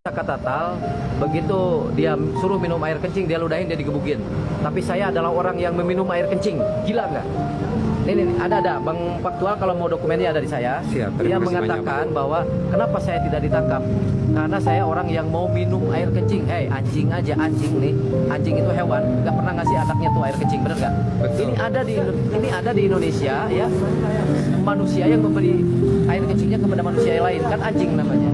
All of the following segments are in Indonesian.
Kata Tal, begitu dia suruh minum air kencing, dia ludahin, dia digebukin. Tapi saya adalah orang yang meminum air kencing. Gila nggak? Ini ada Bang Faktual, kalau mau dokumennya ada di saya. Siap, Dia terima kasih mengatakan banyak, bahwa kenapa saya tidak ditangkap? Karena saya orang yang mau minum air kencing. Hei, anjing aja, anjing nih. Anjing itu hewan, nggak pernah ngasih anaknya tuh air kencing, bener nggak? Betul. Ini ada di Indonesia ya. Manusia yang memberi air kencingnya kepada manusia yang lain, kan anjing namanya.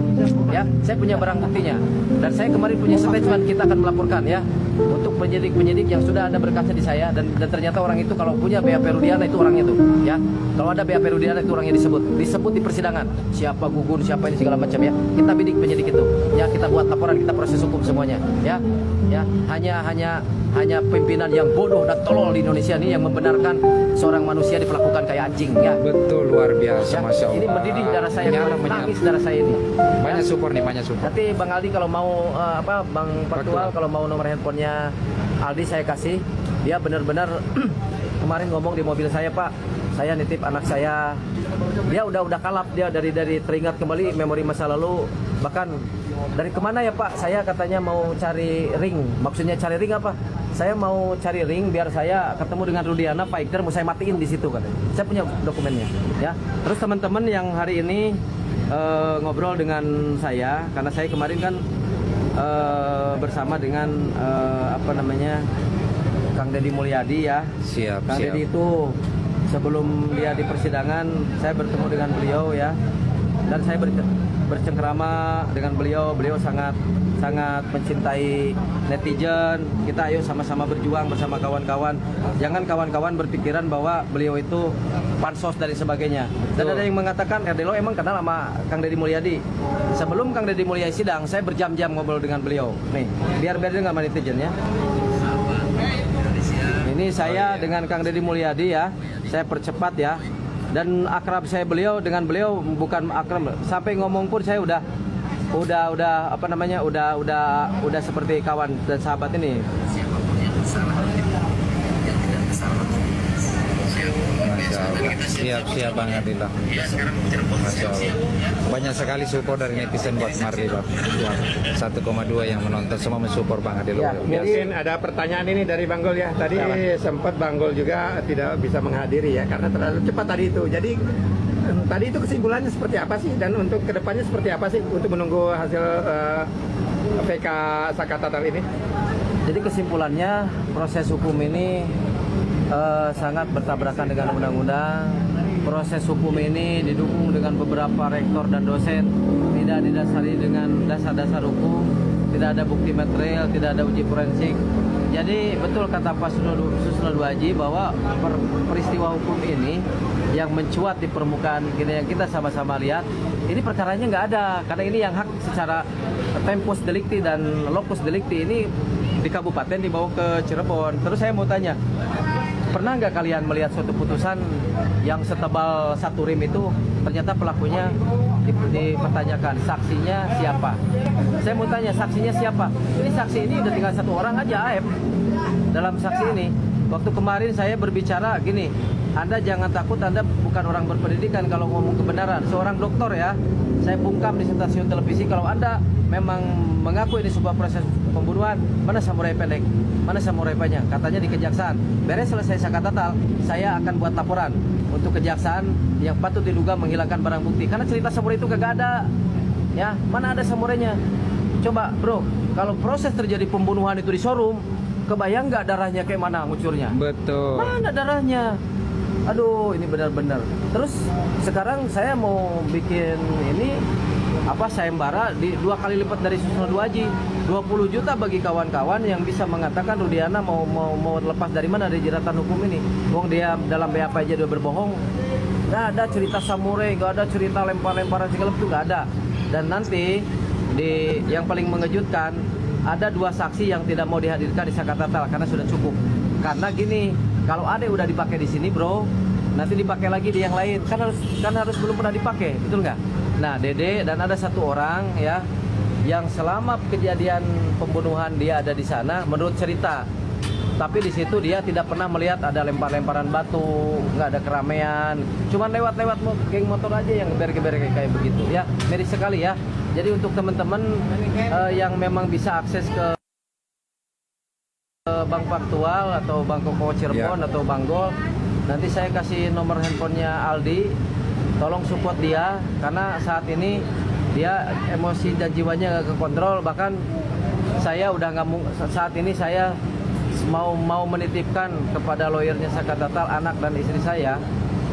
Ya, saya punya barang buktinya. Dan saya kemarin punya statement, kita akan melaporkan ya untuk penyidik-penyidik yang sudah ada berkasnya di saya, dan ternyata orang itu kalau punya BAP Rudiana itu orangnya tuh ya. Kalau ada BAP Rudiana itu orangnya disebut di persidangan. Siapa gugun, siapa ini segala macam ya. Kita bidik penyidik itu. Ya, kita buat laporan, kita proses hukum semuanya ya. Ya, hanya pimpinan yang bodoh dan tolol di Indonesia ini yang membenarkan seorang manusia diperlakukan kayak anjing ya. Betul, luar biasa, Ya, Masya Allah. ini mendidih darah saya, nangis darah saya ini. Banyak support nih, banyak support. Nanti Bang Aldi kalau mau Bang Faktual kalau mau nomor handphonenya Aldi saya kasih. Dia benar-benar kemarin ngomong di mobil saya, Pak. Saya nitip anak saya. Dia udah kalap, dia dari teringat kembali memori masa lalu. Bahkan dari kemana ya Pak? Saya katanya mau cari ring. Maksudnya cari ring apa? Saya mau cari ring biar saya ketemu dengan Rudiana, Pak Ikter mau saya matiin di situ katanya. Saya punya dokumennya ya. Terus teman-teman yang hari ini ngobrol dengan saya, karena saya kemarin kan bersama dengan Kang Deddy Mulyadi ya. Siap, Kang siap. Deddy itu sebelum dia di persidangan saya bertemu dengan beliau ya, dan saya bercengkrama dengan beliau. Beliau sangat mencintai netizen. Kita ayo sama-sama berjuang bersama kawan-kawan. Jangan kawan-kawan berpikiran bahwa beliau itu pansos dan sebagainya. Dan ada yang mengatakan RDLO emang kenal sama Kang Deddy Mulyadi. Sebelum Kang Deddy Mulyadi sidang, saya berjam-jam ngobrol dengan beliau. Nih, biar dia nggak sama netizen ya. Ini saya dengan Kang Deddy Mulyadi ya, saya percepat ya. Dan akrab saya dengan beliau bukan akrab, sampai ngomong pun saya udah seperti kawan dan sahabat ini. Masya Allah. Siap Bang Adillah. Masya Allah. Banyak sekali support dari netizen buat Marli Bang. 1,2 yang menonton semua mensupport Bang Adillah. Ya, Mungkin ada pertanyaan ini dari Bang Gol ya. Tadi sempat Bang Gol juga tidak bisa menghadiri ya karena terlalu cepat tadi itu. Jadi tadi itu kesimpulannya seperti apa sih, dan untuk kedepannya seperti apa sih untuk menunggu hasil VK Sakatatal ini? Jadi kesimpulannya proses hukum ini sangat bertabrakan dengan undang-undang. Proses hukum ini didukung dengan beberapa rektor dan dosen, tidak didasari dengan dasar-dasar hukum, tidak ada bukti material, tidak ada uji forensik. Jadi betul kata Pak Susno Duaji bahwa peristiwa hukum ini yang mencuat di permukaan gini yang kita sama-sama lihat, ini perkaranya nggak ada, karena ini yang hak secara tempus delicti dan locus delicti ini di kabupaten dibawa ke Cirebon. Terus saya mau tanya, pernah nggak kalian melihat suatu putusan yang setebal satu rim itu ternyata pelakunya dipertanyakan, saksinya siapa? Saya mau tanya, saksinya siapa? Ini saksi ini udah tinggal satu orang aja, AF. Dalam saksi ini, waktu kemarin saya berbicara gini, Anda jangan takut, Anda bukan orang berpendidikan kalau ngomong kebenaran. Seorang dokter ya, saya bungkam di stasiun televisi, kalau Anda memang mengaku ini sebuah proses pembunuhan, mana samurai pendek, mana samurai panjang? Katanya di kejaksaan. Beres selesai Sakatatal, saya akan buat laporan untuk kejaksaan yang patut diduga menghilangkan barang bukti. Karena cerita samurai itu kagak ada. Ya, mana ada samurainya? Coba bro, kalau proses terjadi pembunuhan itu di showroom, kebayang nggak darahnya kayak mana ngucurnya? Betul. Mana darahnya? Aduh, ini benar-benar. Terus sekarang saya mau bikin ini sayembara di 2 kali lipat dari Susno Duaji, 20 juta bagi kawan-kawan yang bisa mengatakan Rudiana mau lepas dari mana dari jeratan hukum ini. Wong dia dalam BAP aja dia berbohong. Nggak ada cerita samurai, nggak ada cerita lempar-lemparan segala itu, nggak ada. Dan nanti yang paling mengejutkan, ada 2 saksi yang tidak mau dihadirkan di Sakatatal karena sudah cukup. Karena gini, kalau ada udah dipakai di sini bro, nanti dipakai lagi di yang lain, kan harus belum pernah dipakai, betul nggak? Nah, Dede dan ada 1 orang ya yang selama kejadian pembunuhan dia ada di sana menurut cerita. Tapi di situ dia tidak pernah melihat ada lempar-lemparan batu, nggak ada keramaian. Cuman lewat-lewat geng motor aja yang geber-geber kayak begitu ya. Miris sekali ya. Jadi untuk teman-teman yang memang bisa akses ke Bank Faktual atau Bank Koko Cirebon atau Banggol, nanti saya kasih nomor handphonenya Aldi. Tolong support dia karena saat ini dia emosi dan jiwanya nggak kekontrol. Bahkan saya udah nggak saat ini saya mau menitipkan kepada lawyernya Sakatatal anak dan istri saya,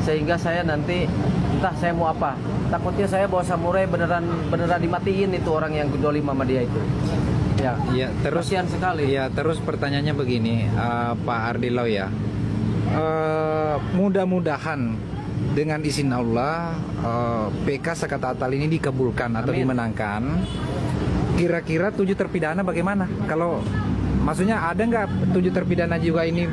sehingga saya nanti entah saya mau apa. Takutnya saya bawa samurai beneran dimatiin itu orang yang dolim sama dia itu. Ya, ya terus kasihan sekali. Ya, terus pertanyaannya begini, Pak Ardilau ya. Mudah-mudahan dengan izin Allah PK Sakatatal ini dikabulkan atau dimenangkan. Kira-kira 7 terpidana bagaimana? Kalau maksudnya ada nggak 7 terpidana juga ini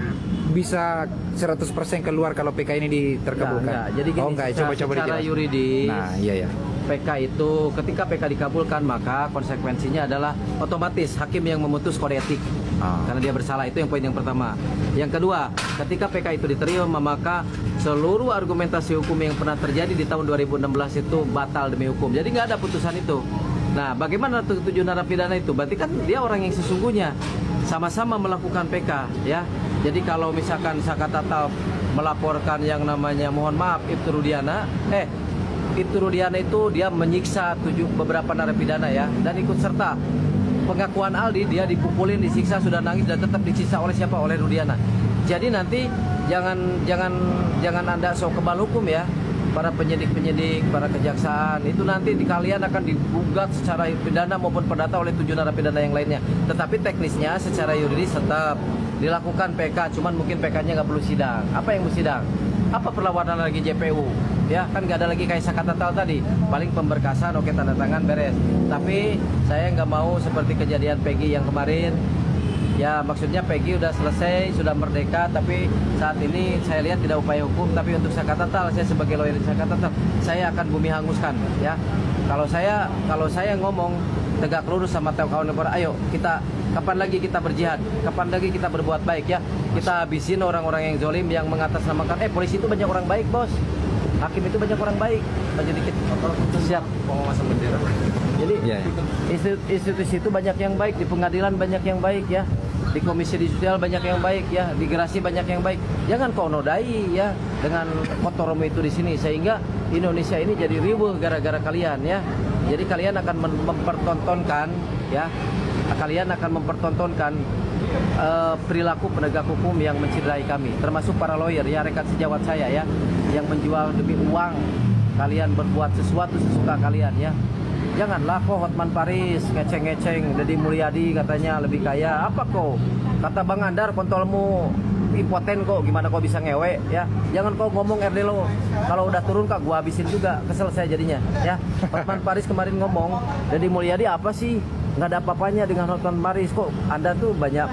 bisa 100% keluar kalau PK ini terkabulkan? Enggak. Jadi gini, coba secara dijelaskan. yuridis. Nah, iya ya. PK itu ketika PK dikabulkan maka konsekuensinya adalah otomatis hakim yang memutus kode etik karena dia bersalah. Itu yang poin yang pertama. Yang kedua, ketika PK itu diterima maka seluruh argumentasi hukum yang pernah terjadi di tahun 2016 itu batal demi hukum. Jadi nggak ada putusan itu. Nah, bagaimana 7 narapidana itu? Berarti kan dia orang yang sesungguhnya sama-sama melakukan PK, ya. Jadi kalau misalkan Sakatatal melaporkan yang namanya mohon maaf Ibtu Rudiana itu dia menyiksa beberapa narapidana ya, dan ikut serta pengakuan Aldi dia dipukulin, disiksa, sudah nangis dan tetap disiksa oleh siapa? Oleh Rudiana. Jadi nanti jangan Anda sok kebal hukum ya. Para penyidik, para kejaksaan itu nanti kalian akan digugat secara pidana maupun perdata oleh 7 narapidana yang lainnya. Tetapi teknisnya secara yuridis tetap dilakukan PK, cuman mungkin PK-nya nggak perlu sidang. Apa yang bersidang? Apa perlawanan lagi JPU? Ya kan nggak ada lagi kayak Sakatatal tadi. Paling pemberkasan, oke, tanda tangan, beres. Tapi saya nggak mau seperti kejadian Peggy yang kemarin. Ya maksudnya Peggy udah selesai, sudah merdeka, tapi saat ini saya lihat tidak upaya hukum. Tapi untuk Sakatatal, saya sebagai lawyer Sakatatal, saya akan bumi hanguskan ya. Kalau saya ngomong tegak lurus sama kawan-kawan, ayo kita kapan lagi kita berjihad, kapan lagi kita berbuat baik ya. Kita habisin orang-orang yang zolim, yang mengatasnamakan polisi itu banyak orang baik bos, hakim itu banyak orang baik. Jadi dikit siap pengawasan bendera. Jadi institusi itu banyak yang baik, di pengadilan banyak yang baik ya, di komisi judisial banyak yang baik ya, di gerasi banyak yang baik. Jangan kau nodai ya dengan kotormu itu di sini, sehingga Indonesia ini jadi ribuh gara-gara kalian ya. Jadi kalian akan mempertontonkan ya, perilaku penegak hukum yang menciderai kami, termasuk para lawyer ya, rekan sejawat saya ya, yang menjual demi uang. Kalian berbuat sesuatu sesuka kalian ya. Janganlah kok Hotman Paris ngeceng-ngeceng Deddy Mulyadi katanya lebih kaya. Apa kok? Kata Bang Andar kontolmu impoten kok, gimana kok bisa ngewe ya. Jangan kok ngomong Erdelo. Kalau udah turun kak gua habisin juga, kesel saya jadinya ya. Hotman Paris kemarin ngomong Deddy Mulyadi apa sih? Nggak ada apa-apanya dengan Hotman Paris. Kok Anda tuh banyak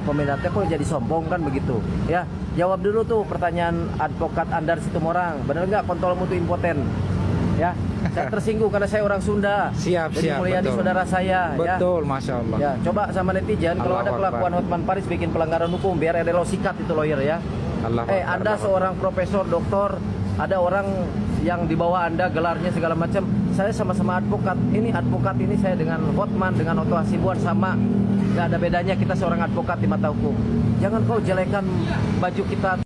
peminatnya kok jadi sombong kan begitu ya. Jawab dulu tuh pertanyaan advokat Andar Situmorang, bener nggak kontolmu tuh impoten ya. Saya tersinggung karena saya orang Sunda. Siap, Mulyadi betul. saudara saya. Betul, ya. Masya Allah. Ya, coba sama netizen kalau ada kelakuan Hotman Paris bikin pelanggaran hukum, biar ada lo sikat itu lawyer ya. Anda seorang profesor, doktor, ada orang yang di bawah Anda gelarnya segala macam. Saya sama-sama advokat. Ini advokat ini saya dengan Hotman, dengan Otto Hasibuan sama. Gak ada bedanya, kita seorang advokat di mata hukum. Jangan kau jelekan baju kita.